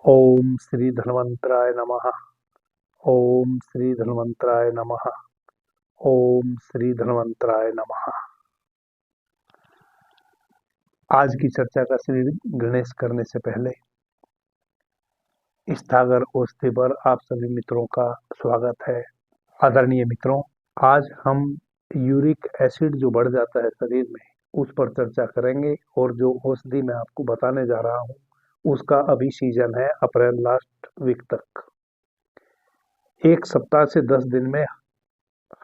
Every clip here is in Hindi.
ओम श्री धन्वंतराय नमः। ओम श्री धन्वंतराय नमः। ओम श्री धन्वंतराय नमः। आज की चर्चा का श्री गणेश करने से पहले स्थागर औषधि पर आप सभी मित्रों का स्वागत है। आदरणीय मित्रों, आज हम यूरिक एसिड जो बढ़ जाता है शरीर में उस पर चर्चा करेंगे और जो औषधि मैं आपको बताने जा रहा हूँ उसका अभी सीजन है अप्रैल लास्ट वीक तक। एक सप्ताह से 10 दिन में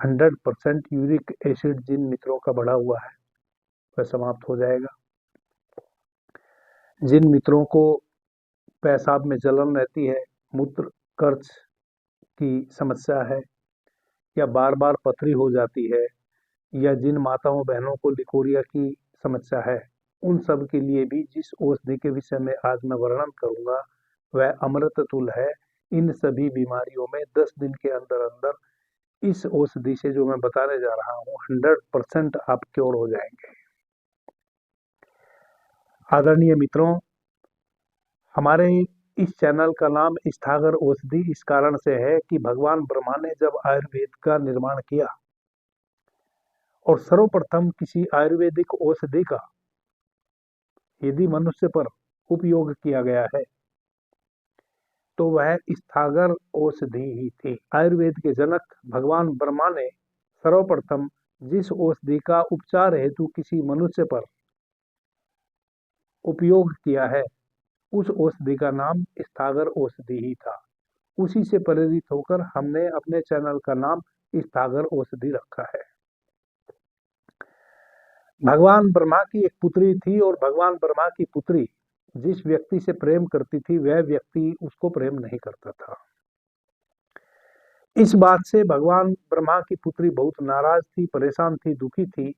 100% यूरिक एसिड जिन मित्रों का बढ़ा हुआ है वह समाप्त हो जाएगा। जिन मित्रों को पेशाब में जलन रहती है, मूत्र कर्च की समस्या है या बार बार पथरी हो जाती है या जिन माताओं बहनों को लिकोरिया की समस्या है, उन सब के लिए भी जिस औषधि के विषय में आज मैं वर्णन करूंगा वह अमृत तुल्य है। इन सभी बीमारियों में 10 दिन के अंदर अंदर इस औषधि से जो मैं बताने जा रहा हूँ 100% आप क्योर हो जाएंगे। आदरणीय मित्रों, हमारे इस चैनल का नाम स्थागर औषधि इस कारण से है कि भगवान ब्रह्मा ने जब आयुर्वेद का निर्माण किया और सर्वप्रथम किसी आयुर्वेदिक औषधि का यदि मनुष्य पर उपयोग किया गया है तो वह स्थागर औषधि ही थी। आयुर्वेद के जनक भगवान ब्रह्मा ने सर्वप्रथम जिस औषधि का उपचार हेतु किसी मनुष्य पर उपयोग किया है उस औषधि का नाम स्थागर औषधि ही था। उसी से प्रेरित होकर हमने अपने चैनल का नाम स्थागर औषधि रखा है। भगवान ब्रह्मा की एक पुत्री थी और भगवान ब्रह्मा की पुत्री जिस व्यक्ति से प्रेम करती थी वह व्यक्ति उसको प्रेम नहीं करता था। इस बात से भगवान ब्रह्मा की पुत्री बहुत नाराज थी, परेशान थी, दुखी थी।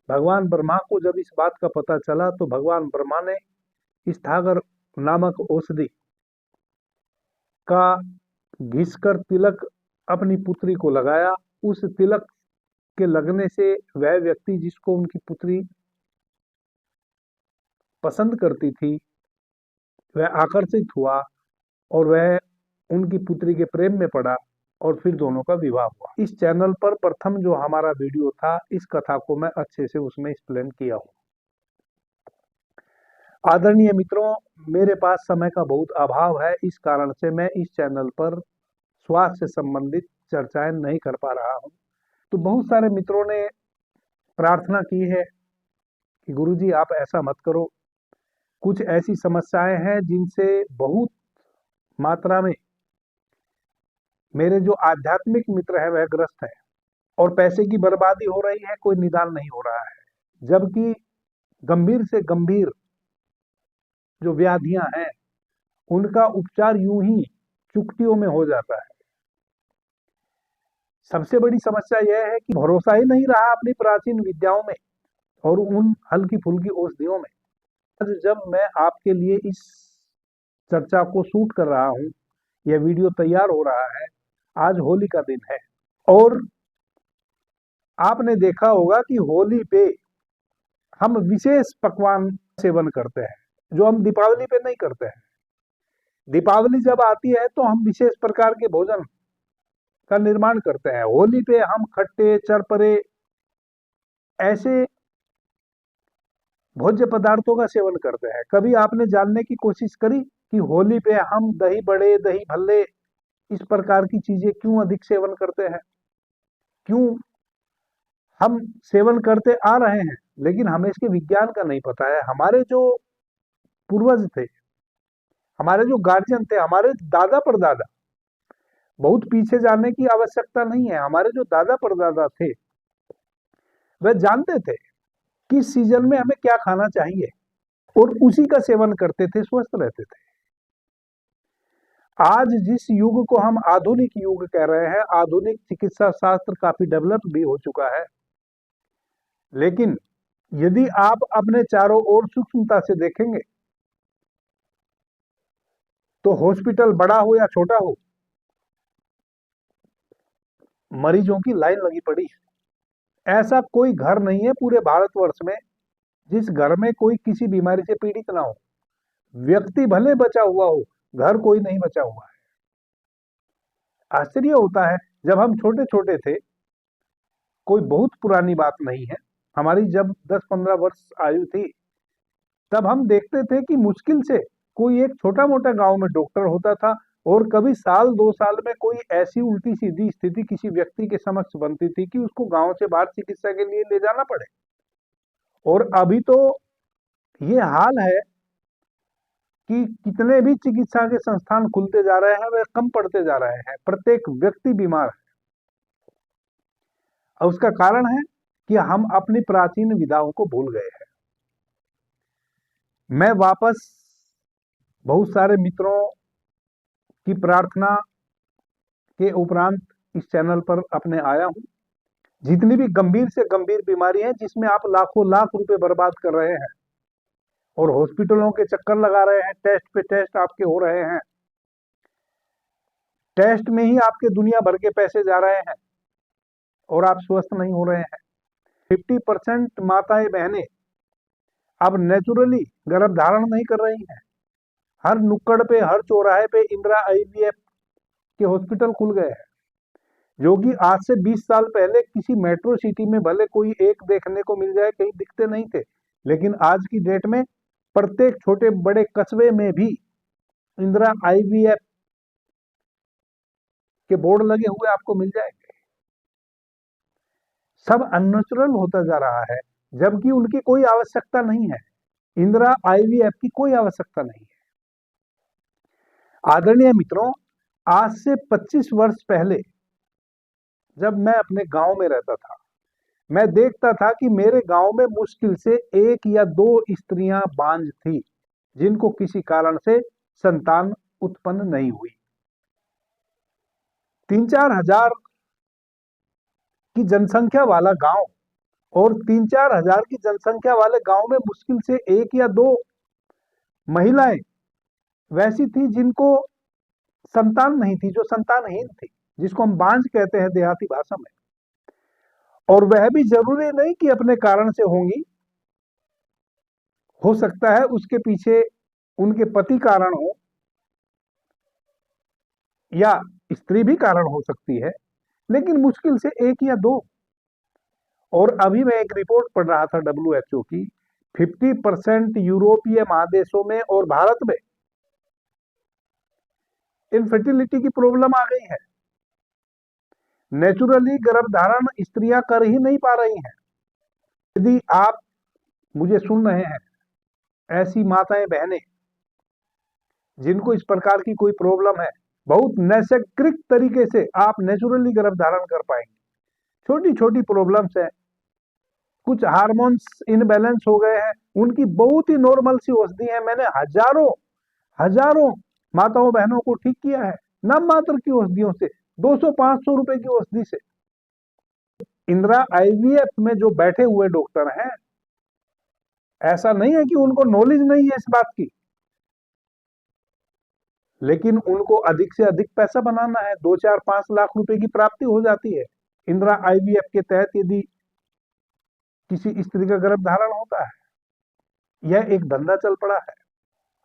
भगवान ब्रह्मा को जब इस बात का पता चला तो भगवान ब्रह्मा ने स्थागर नामक औषधि का घिसकर तिलक अपनी पुत्री को लगाया। उस तिलक के लगने से वह व्यक्ति जिसको उनकी पुत्री पसंद करती थी वह आकर्षित हुआ और वह उनकी पुत्री के प्रेम में पड़ा और फिर दोनों का विवाह हुआ। इस चैनल पर प्रथम जो हमारा वीडियो था इस कथा को मैं अच्छे से उसमें एक्सप्लेन किया हूं। आदरणीय मित्रों, मेरे पास समय का बहुत अभाव है, इस कारण से मैं इस चैनल पर स्वास्थ्य से संबंधित चर्चाएं नहीं कर पा रहा हूं। तो बहुत सारे मित्रों ने प्रार्थना की है कि गुरुजी आप ऐसा मत करो, कुछ ऐसी समस्याएं हैं जिनसे बहुत मात्रा में मेरे जो आध्यात्मिक मित्र है वह ग्रस्त है और पैसे की बर्बादी हो रही है, कोई निदान नहीं हो रहा है। जबकि गंभीर से गंभीर जो व्याधियां हैं उनका उपचार यूं ही चुटकियों में हो जाता है। सबसे बड़ी समस्या यह है कि भरोसा ही नहीं रहा अपनी प्राचीन विद्याओं में और उन हल्की फुल्की औषधियों में। आज जब मैं आपके लिए इस चर्चा को शूट कर रहा हूं, यह वीडियो तैयार हो रहा है, आज होली का दिन है और आपने देखा होगा कि होली पे हम विशेष पकवान सेवन करते हैं जो हम दीपावली पे नहीं करते हैं। दीपावली जब आती है तो हम विशेष प्रकार के भोजन का निर्माण करते हैं। होली पे हम खट्टे चरपरे ऐसे भोज्य पदार्थों का सेवन करते हैं। कभी आपने जानने की कोशिश करी कि होली पे हम दही बड़े, दही भल्ले इस प्रकार की चीजें क्यों अधिक सेवन करते हैं? क्यों हम सेवन करते आ रहे हैं, लेकिन हमें इसके विज्ञान का नहीं पता है। हमारे जो पूर्वज थे, हमारे जो गार्जियन थे, हमारे दादा परदादा, बहुत पीछे जाने की आवश्यकता नहीं है, हमारे जो दादा परदादा थे वह जानते थे किस सीजन में हमें क्या खाना चाहिए और उसी का सेवन करते थे, स्वस्थ रहते थे। आज जिस युग को हम आधुनिक युग कह रहे हैं, आधुनिक चिकित्सा शास्त्र काफी डेवलप भी हो चुका है, लेकिन यदि आप अपने चारों ओर सूक्ष्मता से देखेंगे तो हॉस्पिटल बड़ा हो या छोटा हो, मरीजों की लाइन लगी पड़ी है। ऐसा कोई घर नहीं है पूरे भारतवर्ष में जिस घर में कोई किसी बीमारी से पीड़ित ना हो। व्यक्ति भले बचा हुआ हो घर कोई नहीं बचा हुआ है। आश्चर्य होता है, जब हम छोटे छोटे थे, कोई बहुत पुरानी बात नहीं है, हमारी जब 10-15 वर्ष आयु थी, तब हम देखते थे कि मुश्किल से कोई एक छोटा मोटा गांव में डॉक्टर होता था, और कभी साल 2 साल में कोई ऐसी उल्टी सीधी स्थिति किसी व्यक्ति के समक्ष बनती थी कि उसको गांव से बाहर चिकित्सा के लिए ले जाना पड़े। और अभी तो ये हाल है कि कितने भी चिकित्सा के संस्थान खुलते जा रहे हैं, वे कम पड़ते जा रहे हैं, प्रत्येक व्यक्ति बीमार है। और उसका कारण है कि हम अपनी प्राचीन विधाओं को भूल गए हैं। मैं वापस बहुत सारे मित्रों की प्रार्थना के उपरांत इस चैनल पर अपने आया हूं। जितनी भी गंभीर से गंभीर बीमारी है, जिसमें आप लाखों लाख रुपए बर्बाद कर रहे हैं और हॉस्पिटलों के चक्कर लगा रहे हैं, टेस्ट पे टेस्ट आपके हो रहे हैं, टेस्ट में ही आपके दुनिया भर के पैसे जा रहे हैं और आप स्वस्थ नहीं हो रहे हैं। 50% माताएं बहनें अब नेचुरली गर्भ धारण नहीं कर रही हैं। हर नुक्कड़ पे, हर चौराहे पे इंदिरा आईवीएफ के हॉस्पिटल खुल गए हैं, जो कि आज से 20 साल पहले किसी मेट्रो सिटी में भले कोई एक देखने को मिल जाए, कहीं दिखते नहीं थे, लेकिन आज की डेट में प्रत्येक छोटे बड़े कस्बे में भी इंदिरा आईवीएफ के बोर्ड लगे हुए आपको मिल जाएंगे। सब अननेचुरल होता जा रहा है, जबकि उनकी कोई आवश्यकता नहीं है। इंदिरा आईवीएफ की कोई आवश्यकता नहीं है। आदरणीय मित्रों, आज से 25 वर्ष पहले जब मैं अपने गांव में रहता था, मैं देखता था कि मेरे गांव में मुश्किल से 1 या 2 स्त्रियां बांझ थी, जिनको किसी कारण से संतान उत्पन्न नहीं हुई। 3-4 हजार की जनसंख्या वाला गांव, और 3-4 हजार की जनसंख्या वाले गांव में मुश्किल से 1 या 2 महिलाएं वैसी थी जिनको संतान नहीं थी, जो संतानहीन थी, जिसको हम बांझ कहते हैं देहाती भाषा में। और वह भी जरूरी नहीं कि अपने कारण से होंगी, हो सकता है उसके पीछे उनके पति कारण हो, या स्त्री भी कारण हो सकती है, लेकिन मुश्किल से 1 या 2। और अभी मैं एक रिपोर्ट पढ़ रहा था WHO की, 50% यूरोपीय महादेशों में और भारत में इनफर्टिलिटी की प्रॉब्लम आ गई है। नेचुरली गर्भधारण स्त्रियां कर ही नहीं पा रही हैं। यदि आप मुझे सुन रहे हैं, ऐसी माताएं बहनें जिनको इस प्रकार की कोई प्रॉब्लम है, बहुत नैसर्गिक तरीके से आप नेचुरली गर्भधारण कर पाएंगे। छोटी छोटी प्रॉब्लम्स है, कुछ हार्मोन्स इनबैलेंस हो गए हैं, उनकी बहुत ही नॉर्मल सी औषधि है। मैंने हजारों हजारों माताओं बहनों को ठीक किया है, नाम मात्र की औषधियों से, 200-500 रुपए की औषधि से। इंदिरा आईवीएफ में जो बैठे हुए डॉक्टर हैं, ऐसा नहीं है कि उनको नॉलेज नहीं है इस बात की, लेकिन उनको अधिक से अधिक पैसा बनाना है। 2-4-5 लाख रुपए की प्राप्ति हो जाती है इंदिरा आईवीएफ के तहत, यदि किसी स्त्री का गर्भ धारण होता है। यह एक धंधा चल पड़ा है।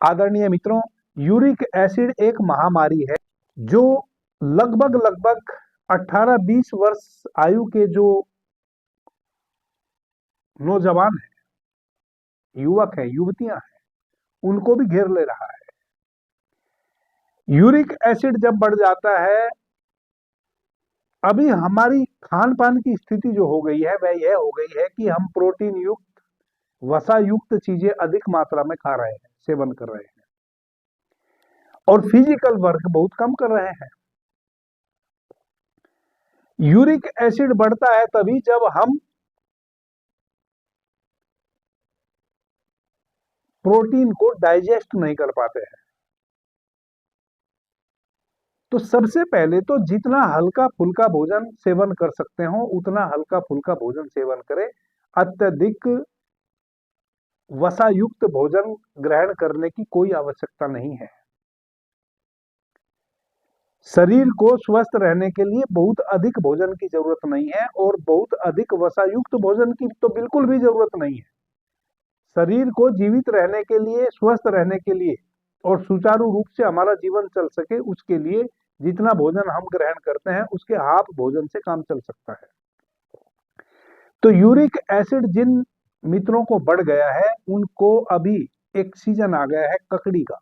आदरणीय मित्रों, यूरिक एसिड एक महामारी है, जो लगभग लगभग 18-20 वर्ष आयु के जो नौजवान हैं, युवक हैं, युवतियां हैं, उनको भी घेर ले रहा है। यूरिक एसिड जब बढ़ जाता है, अभी हमारी खान पान की स्थिति जो हो गई है, वह यह हो गई है कि हम प्रोटीन युक्त, वसा युक्त चीजें अधिक मात्रा में खा रहे हैं, सेवन कर रहे हैं, और फिजिकल वर्क बहुत कम कर रहे हैं। यूरिक एसिड बढ़ता है तभी जब हम प्रोटीन को डाइजेस्ट नहीं कर पाते हैं। तो सबसे पहले तो जितना हल्का फुल्का भोजन सेवन कर सकते हो, उतना हल्का फुल्का भोजन सेवन करें। अत्यधिक वसा युक्त भोजन ग्रहण करने की कोई आवश्यकता नहीं है। शरीर को स्वस्थ रहने के लिए बहुत अधिक भोजन की जरूरत नहीं है, और बहुत अधिक वसा युक्त भोजन की तो बिल्कुल भी जरूरत नहीं है। शरीर को जीवित रहने के लिए, स्वस्थ रहने के लिए और सुचारू रूप से हमारा जीवन चल सके, उसके लिए जितना भोजन हम ग्रहण करते हैं उसके हाफ भोजन से काम चल सकता है। तो यूरिक एसिड जिन मित्रों को बढ़ गया है उनको अभी एक सीजन आ गया है ककड़ी का।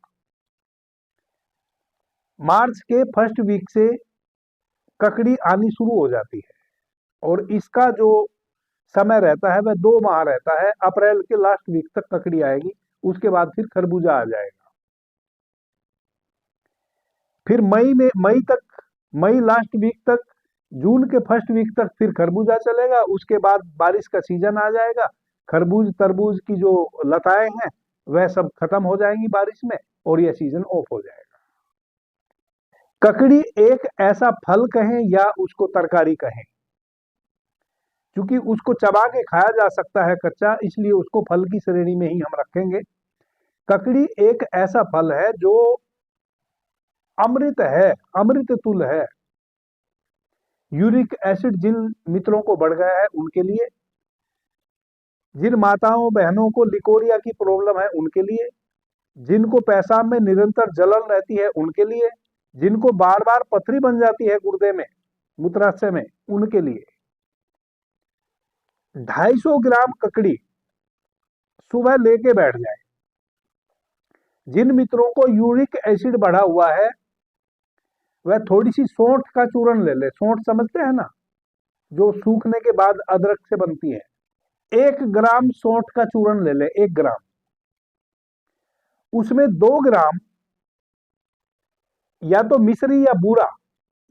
मार्च के फर्स्ट वीक से ककड़ी आनी शुरू हो जाती है और इसका जो समय रहता है वह 2 माह रहता है। अप्रैल के लास्ट वीक तक ककड़ी आएगी, उसके बाद फिर खरबूजा आ जाएगा। फिर मई लास्ट वीक तक, जून के फर्स्ट वीक तक फिर खरबूजा चलेगा। उसके बाद बारिश का सीजन आ जाएगा। खरबूज तरबूज की जो लताएं हैं वह सब खत्म हो जाएंगी बारिश में और यह सीजन ऑफ हो जाएगा। ककड़ी एक ऐसा फल कहें या उसको तरकारी कहें, क्योंकि उसको चबा के खाया जा सकता है कच्चा, इसलिए उसको फल की श्रेणी में ही हम रखेंगे। ककड़ी एक ऐसा फल है जो अमृत है, अमृत तुल्य है। यूरिक एसिड जिन मित्रों को बढ़ गया है उनके लिए, जिन माताओं बहनों को लिकोरिया की प्रॉब्लम है उनके लिए, जिनको पेशाब में निरंतर जलन रहती है उनके लिए, जिनको बार बार पथरी बन जाती है गुर्दे में मूत्राशय में उनके लिए 250 ग्राम ककड़ी सुबह लेके बैठ जाए। जिन मित्रों को यूरिक एसिड बढ़ा हुआ है वह थोड़ी सी सौंठ का चूर्ण ले ले। सौंठ समझते हैं ना, जो सूखने के बाद अदरक से बनती है। 1 ग्राम सौंठ का चूर्ण ले ले, 1 ग्राम। उसमें 2 ग्राम या तो मिश्री या बूरा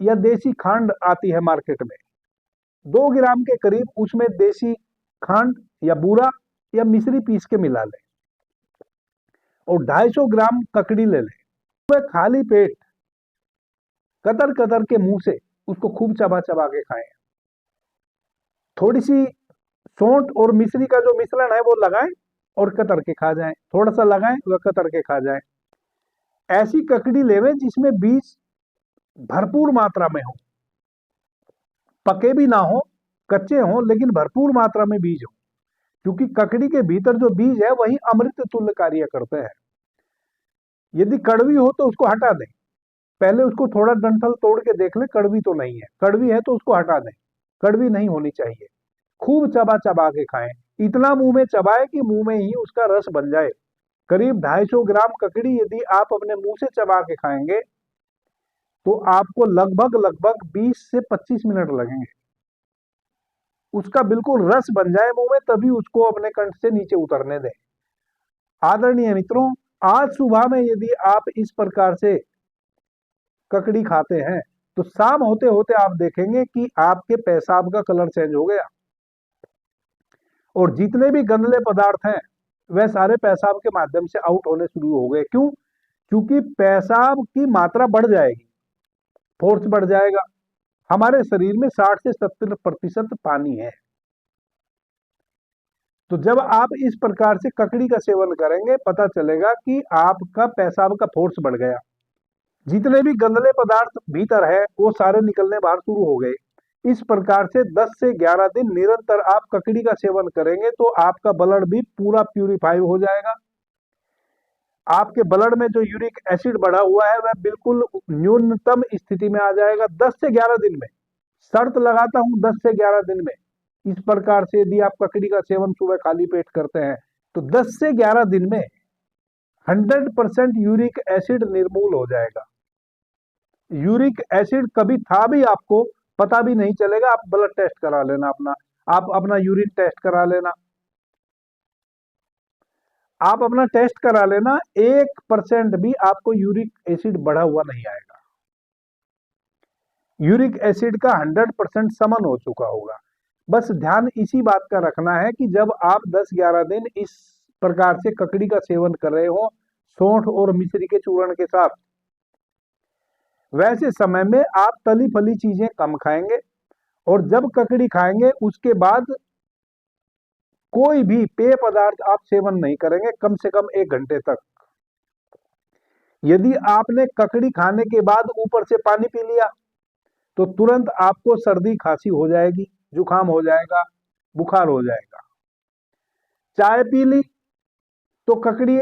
या देसी खांड आती है मार्केट में, 2 ग्राम के करीब उसमें देसी खांड या बूरा या मिश्री पीस के मिला ले और 250 ग्राम ककड़ी ले ले। वह खाली पेट कतर कतर के मुंह से उसको खूब चबा चबा के खाएं। थोड़ी सी सौंठ और मिश्री का जो मिश्रण है वो लगाएं और कतर के खा जाएं। थोड़ा सा लगाएं वह कतर के खा जाएं। ऐसी ककड़ी लेवें जिसमें बीज भरपूर मात्रा में हो, पके भी ना हो, कच्चे हो, लेकिन भरपूर मात्रा में बीज हो, क्योंकि ककड़ी के भीतर जो बीज है वही अमृत तुल्य कार्य करते हैं। यदि कड़वी हो तो उसको हटा दें, पहले उसको थोड़ा डंठल तोड़ के देख ले कड़वी तो नहीं है, कड़वी है तो उसको हटा दें, कड़वी नहीं होनी चाहिए। खूब चबा चबा के खाएं, इतना मुंह में चबाए कि मुंह में ही उसका रस बन जाए। करीब 250 ग्राम ककड़ी यदि आप अपने मुंह से चबा के खाएंगे तो आपको लगभग लगभग 20 से 25 मिनट लगेंगे। उसका बिल्कुल रस बन जाए मुंह में, तभी उसको अपने कंठ से नीचे उतरने दें। आदरणीय मित्रों, आज सुबह में यदि आप इस प्रकार से ककड़ी खाते हैं तो शाम होते होते आप देखेंगे कि आपके पेशाब का कलर चेंज हो गया और जितने भी गंदले पदार्थ हैं वह सारे पेशाब के माध्यम से आउट होने शुरू हो गए। क्यों? क्योंकि पेशाब की मात्रा बढ़ जाएगी, फोर्स बढ़ जाएगा। हमारे शरीर में 60 से 70% पानी है। तो जब आप इस प्रकार से ककड़ी का सेवन करेंगे पता चलेगा कि आपका पेशाब का फोर्स बढ़ गया, जितने भी गंदले पदार्थ भीतर है वो सारे निकलने बाहर शुरू हो गए। इस प्रकार से 10 से 11 दिन निरंतर आप ककड़ी का सेवन करेंगे तो आपका ब्लड भी पूरा प्यूरिफाई हो जाएगा। आपके ब्लड में जो यूरिक एसिड बढ़ा हुआ है वह बिल्कुल न्यूनतम स्थिति में आ जाएगा 10 से 11 दिन में। शर्त लगाता हूं 10 से 11 दिन में। इस प्रकार से यदि आप ककड़ी का सेवन सुबह खाली पेट करते हैं तो 10 से 11 दिन में 100% यूरिक एसिड निर्मूल हो जाएगा। यूरिक एसिड कभी था भी आपको पता भी नहीं चलेगा। आप ब्लड टेस्ट करा लेना अपना, आप अपना यूरिन टेस्ट करा लेना, आप अपना टेस्ट करा लेना, 1% भी आपको यूरिक एसिड बढ़ा हुआ नहीं आएगा। यूरिक एसिड का 100% समन हो चुका होगा। बस ध्यान इसी बात का रखना है कि जब आप 10-11 दिन इस प्रकार से ककड़ी का सेवन कर रहे हो सौंठ और मिश्री के चूर्ण के साथ, वैसे समय में आप तली फली चीजें कम खाएंगे और जब ककड़ी खाएंगे उसके बाद कोई भी पेय पदार्थ आप सेवन नहीं करेंगे कम से कम 1 घंटे तक। यदि आपने ककड़ी खाने के बाद ऊपर से पानी पी लिया तो तुरंत आपको सर्दी खांसी हो जाएगी, जुकाम हो जाएगा, बुखार हो जाएगा। चाय पी ली तो ककड़ी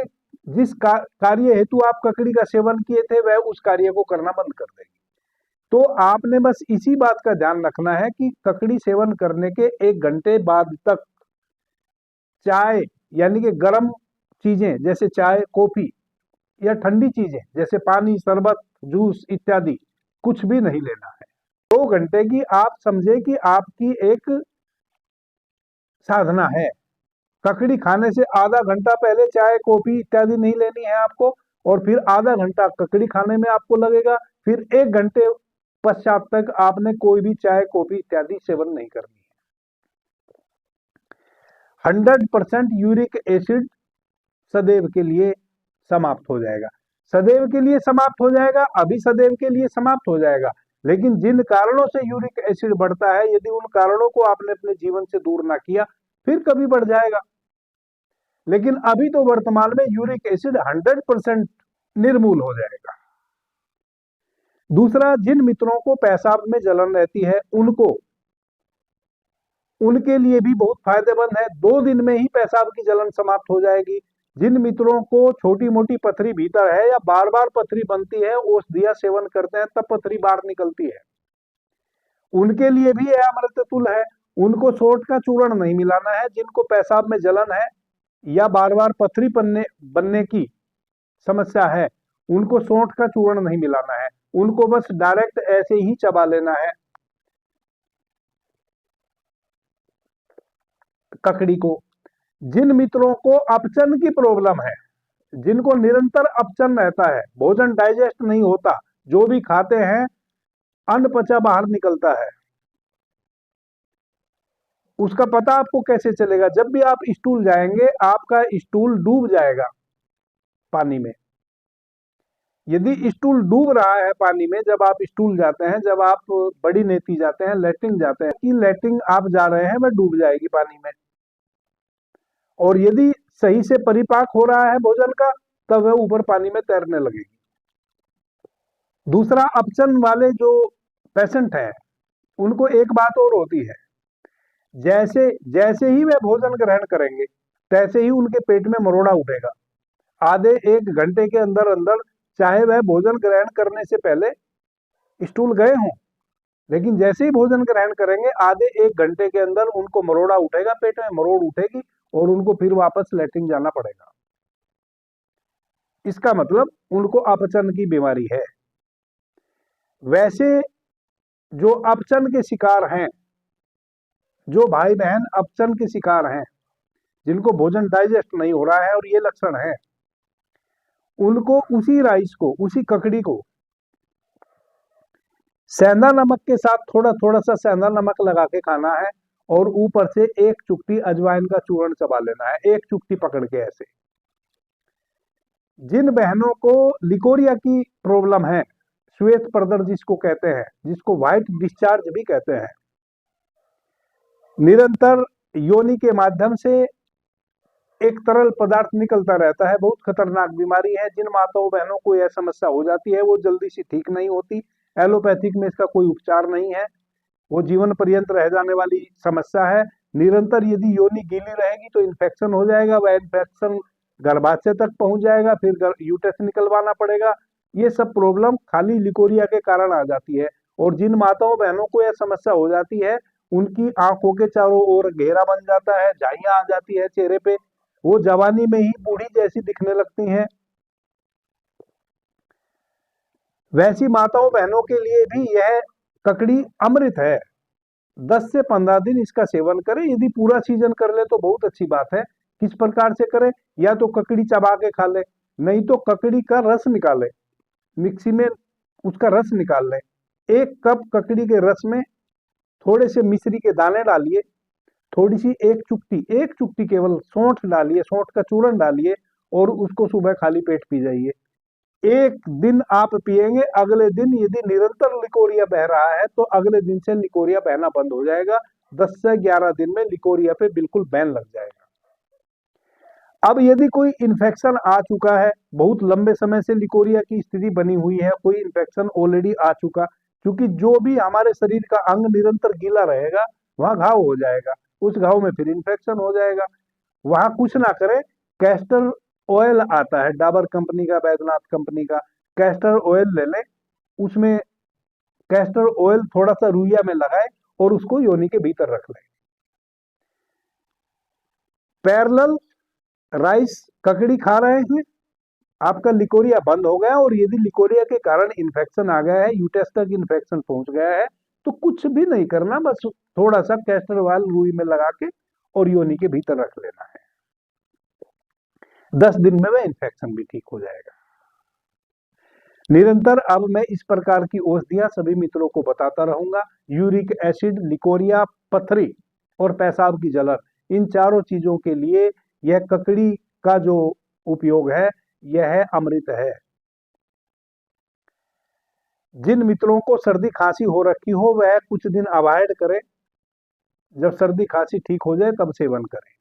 जिस कार्य हेतु आप ककड़ी का सेवन किए थे वह उस कार्य को करना बंद कर देगी। तो आपने बस इसी बात का ध्यान रखना है कि ककड़ी सेवन करने के 1 घंटे बाद तक चाय यानी कि गर्म चीजें जैसे चाय कॉफी या ठंडी चीजें जैसे पानी शरबत जूस इत्यादि कुछ भी नहीं लेना है। 2 घंटे की आप समझे कि आपकी एक साधना है। ककड़ी खाने से आधा घंटा पहले चाय कॉफी इत्यादि नहीं लेनी है आपको, और फिर आधा घंटा ककड़ी खाने में आपको लगेगा, फिर 1 घंटे पश्चात तक आपने कोई भी चाय कॉफी इत्यादि सेवन नहीं करनी है। 100% यूरिक एसिड सदैव के लिए समाप्त हो जाएगा। सदैव के लिए समाप्त हो जाएगा, अभी सदैव के लिए समाप्त हो जाएगा, लेकिन जिन कारणों से यूरिक एसिड बढ़ता है यदि उन कारणों को आपने अपने जीवन से दूर ना किया फिर कभी बढ़ जाएगा। लेकिन अभी तो वर्तमान में यूरिक एसिड 100% निर्मूल हो जाएगा। दूसरा, जिन मित्रों को पेशाब में जलन रहती है उनके लिए भी बहुत फायदेमंद है। 2 दिन में ही पेशाब की जलन समाप्त हो जाएगी। जिन मित्रों को छोटी मोटी पथरी भीतर है या बार बार पथरी बनती है, औषधियां सेवन करते हैं तब पथरी बाहर निकलती है, उनके लिए भी यह अमृततुल है। उनको सोंठ का चूर्ण नहीं मिलाना है। जिनको पेशाब में जलन है या बार बार पथरी बनने की समस्या है उनको सोंठ का चूर्ण नहीं मिलाना है, उनको बस डायरेक्ट ऐसे ही चबा लेना है ककड़ी को। जिन मित्रों को अपचन की प्रॉब्लम है, जिनको निरंतर अपचन रहता है, भोजन डाइजेस्ट नहीं होता, जो भी खाते हैं अनपचा बाहर निकलता है, उसका पता आपको कैसे चलेगा? जब भी आप स्टूल जाएंगे आपका स्टूल डूब जाएगा पानी में। यदि स्टूल डूब रहा है पानी में, जब आप स्टूल जाते हैं, जब आप बड़ी नेती जाते हैं, लैट्रिन जाते हैं, कि लैट्रिन आप जा रहे हैं वह डूब जाएगी पानी में। और यदि सही से परिपाक हो रहा है भोजन का तब वह ऊपर पानी में तैरने लगेगी। दूसरा, अपचन वाले जो पेशेंट हैं उनको एक बात और होती है, जैसे जैसे ही वे भोजन ग्रहण करेंगे तैसे ही उनके पेट में मरोड़ा उठेगा। आधे 1 घंटे के अंदर अंदर, चाहे वह भोजन ग्रहण करने से पहले स्टूल गए हों, लेकिन जैसे ही भोजन ग्रहण करेंगे आधे 1 घंटे के अंदर उनको मरोड़ा उठेगा, पेट में मरोड़ उठेगी और उनको फिर वापस लैट्रिन जाना पड़ेगा। इसका मतलब उनको अपचन की बीमारी है। वैसे जो अपचन के शिकार हैं, जो भाई बहन अपचन के शिकार हैं, जिनको भोजन डाइजेस्ट नहीं हो रहा है और ये लक्षण है, उनको उसी राइस को, उसी ककड़ी को सेंधा नमक के साथ थोड़ा थोड़ा सा सेंधा नमक लगा के खाना है और ऊपर से 1 चुटकी अजवाइन का चूर्ण चबा लेना है, 1 चुटकी पकड़ के ऐसे। जिन बहनों को लिकोरिया की प्रॉब्लम है, श्वेत प्रदर जिसको कहते हैं, जिसको व्हाइट डिस्चार्ज भी कहते हैं, निरंतर योनि के माध्यम से एक तरल पदार्थ निकलता रहता है, बहुत खतरनाक बीमारी है। जिन माताओं बहनों को यह समस्या हो जाती है वो जल्दी से ठीक नहीं होती। एलोपैथिक में इसका कोई उपचार नहीं है, वो जीवन पर्यंत रह जाने वाली समस्या है। निरंतर यदि योनि गीली रहेगी तो इन्फेक्शन हो जाएगा, वह इन्फेक्शन गर्भाशय तक पहुंच जाएगा, फिर यूटेस निकलवाना पड़ेगा। ये सब प्रॉब्लम खाली लिकोरिया के कारण आ जाती है। और जिन माताओं बहनों को यह समस्या हो जाती है उनकी आंखों के चारों ओर घेरा बन जाता है, झाइयां आ जाती है चेहरे पे, वो जवानी में ही बूढ़ी जैसी दिखने लगती हैं। वैसी माताओं बहनों के लिए भी यह ककड़ी अमृत है। 10 से 15 दिन इसका सेवन करें। यदि पूरा सीजन कर ले तो बहुत अच्छी बात है। किस प्रकार से करें? या तो ककड़ी चबा के खा ले, नहीं तो ककड़ी का रस निकाले, मिक्सी में उसका रस निकाल लें। 1 कप ककड़ी के रस में थोड़े से मिश्री के दाने डालिए, थोड़ी सी 1 चुटकी केवल सौंठ डालिए, सौंठ का चूर्ण डालिए और उसको सुबह खाली पेट पी जाइए। 1 दिन आप पिएंगे, अगले दिन यदि निरंतर लिकोरिया बह रहा है तो अगले दिन से लिकोरिया बहना बंद हो जाएगा। 10 से 11 दिन में लिकोरिया पे बिल्कुल बैन लग जाएगा। अब यदि कोई इन्फेक्शन आ चुका है, बहुत लंबे समय से लिकोरिया की स्थिति बनी हुई है, कोई इन्फेक्शन ऑलरेडी आ चुका, क्योंकि जो भी हमारे शरीर का अंग निरंतर गीला रहेगा वहां घाव हो जाएगा, उस घाव में फिर इन्फेक्शन हो जाएगा। वहां कुछ ना करें, कैस्टर ऑयल आता है डाबर कंपनी का, बैद्यनाथ कंपनी का, कैस्टर ऑयल ले लें, उसमें कैस्टर ऑयल थोड़ा सा रुइया में लगाए और उसको योनि के भीतर रख लें। पैरेलल राइस ककड़ी खा रहे हैं, आपका लिकोरिया बंद हो गया, और यदि लिकोरिया के कारण इन्फेक्शन आ गया है, यूटेस तक इन्फेक्शन पहुंच गया है, तो कुछ भी नहीं करना, बस थोड़ा सा कैस्टर ऑयल रुई में लगा के और योनि के भीतर रख लेना है। 10 दिन में वह इन्फेक्शन भी ठीक हो जाएगा। निरंतर अब मैं इस प्रकार की औषधियां सभी मित्रों को बताता रहूंगा। यूरिक एसिड, लिकोरिया, पथरी और पेशाब की जलन, इन चारों चीजों के लिए यह ककड़ी का जो उपयोग है यह अमृत है। जिन मित्रों को सर्दी खांसी हो रखी हो वह कुछ दिन अवॉइड करें, जब सर्दी खांसी ठीक हो जाए तब सेवन करें।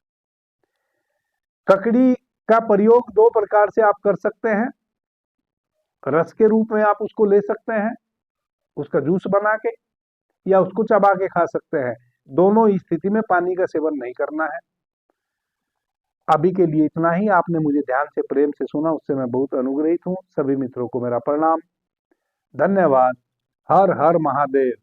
ककड़ी का प्रयोग 2 प्रकार से आप कर सकते हैं। रस के रूप में आप उसको ले सकते हैं, उसका जूस बना के, या उसको चबा के खा सकते हैं। दोनों स्थिति में पानी का सेवन नहीं करना है। अभी के लिए इतना ही। आपने मुझे ध्यान से प्रेम से सुना, उससे मैं बहुत अनुग्रहित हूँ। सभी मित्रों को मेरा प्रणाम, धन्यवाद। हर हर महादेव।